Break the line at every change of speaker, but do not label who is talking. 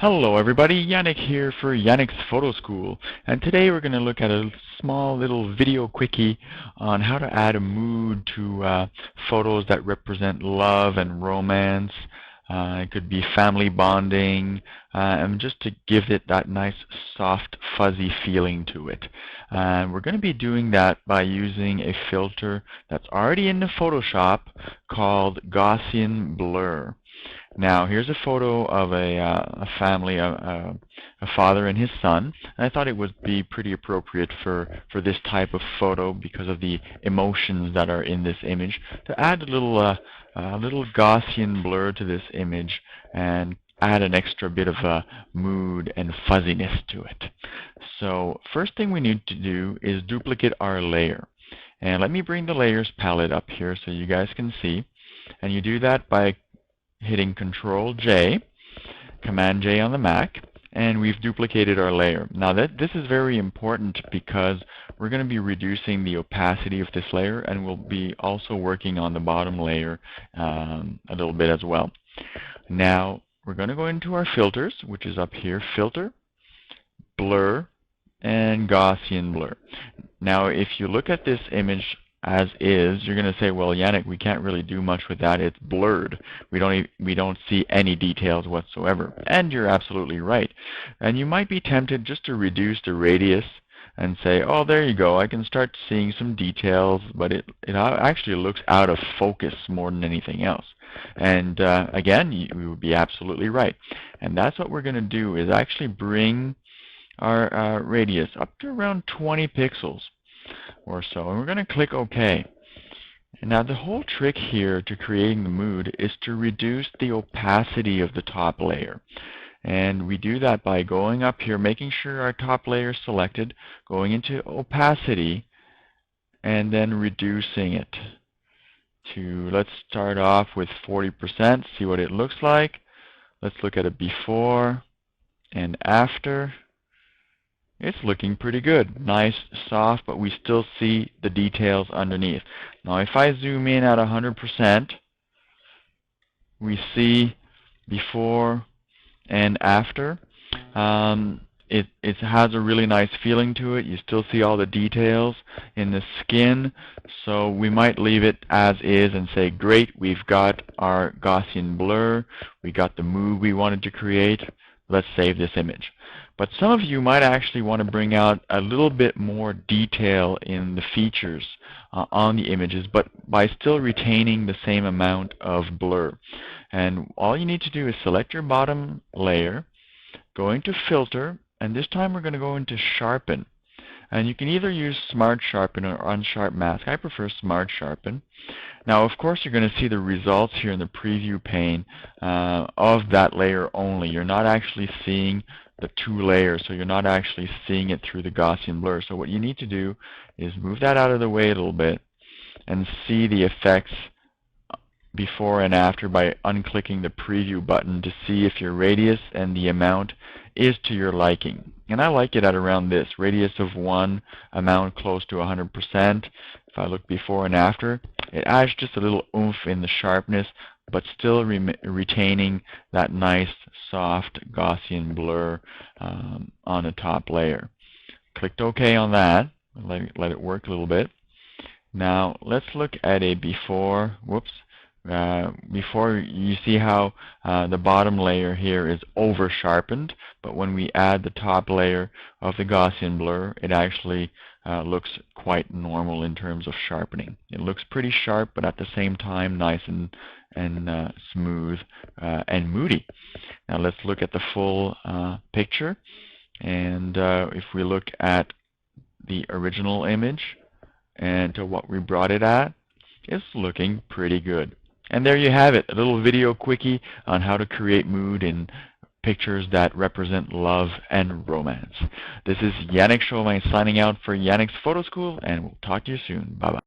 Hello everybody, Yannick here for Yannick's Photo School, and today we're going to look at a small little video quickie on how to add a mood to photos that represent love and romance. It could be family bonding, and just to give it that nice soft fuzzy feeling to it. And we're going to be doing that by using a filter that's already in the Photoshop called Gaussian Blur. Now, here's a photo of a family, a father and his son. And I thought it would be pretty appropriate for this type of photo because of the emotions that are in this image to add a little Gaussian blur to this image and add an extra bit of mood and fuzziness to it. So first thing we need to do is duplicate our layer. And let me bring the layers palette up here so you guys can see. And you do that by hitting Control J, Command J on the Mac, and we've duplicated our layer. Now this is very important because we're going to be reducing the opacity of this layer, and we'll be also working on the bottom layer a little bit as well. Now we're going to go into our filters, which is up here, Filter, Blur, and Gaussian Blur. Now if you look at this image as is, you're going to say, well, Yannick, we can't really do much with that. It's blurred. We don't see any details whatsoever. And you're absolutely right. And you might be tempted just to reduce the radius and say, oh, there you go. I can start seeing some details, but it actually looks out of focus more than anything else. And again, you would be absolutely right. And that's what we're going to do, is actually bring our radius up to around 20 pixels or so, and we're going to click OK. And now the whole trick here to creating the mood is to reduce the opacity of the top layer. And we do that by going up here, making sure our top layer is selected, going into opacity, and then reducing it to, let's start off with 40%, see what it looks like. Let's look at a before and after. It's looking pretty good. Nice, soft, but we still see the details underneath. Now if I zoom in at 100%, we see before and after. It has a really nice feeling to it. You still see all the details in the skin. So we might leave it as is and say, great, we've got our Gaussian blur. We got the mood we wanted to create. Let's save this image. But some of you might actually want to bring out a little bit more detail in the features on the images, but by still retaining the same amount of blur. And all you need to do is select your bottom layer, go into Filter, and this time we're going to go into Sharpen. And you can either use Smart Sharpen or Unsharp Mask. I prefer Smart Sharpen. Now, of course, you're going to see the results here in the preview pane of that layer only. You're not actually seeing the two layers, so you're not actually seeing it through the Gaussian blur. So what you need to do is move that out of the way a little bit and see the effects before and after by unclicking the preview button to see if your radius and the amount is to your liking. And I like it at around this, radius of 1, amount close to 100%. If I look before and after, it adds just a little oomph in the sharpness, but still retaining that nice soft Gaussian blur on the top layer. Clicked OK on that. Let it work a little bit. Now let's look at a before. Whoops. Before, you see how the bottom layer here is over sharpened, but when we add the top layer of the Gaussian blur, it actually looks quite normal in terms of sharpening. It looks pretty sharp, but at the same time nice and smooth and moody. Now let's look at the full picture, and if we look at the original image and to what we brought it at, it's looking pretty good. And there you have it, a little video quickie on how to create mood in pictures that represent love and romance. This is Yannick Chauvin signing out for Yannick's Photo School, and we'll talk to you soon. Bye-bye.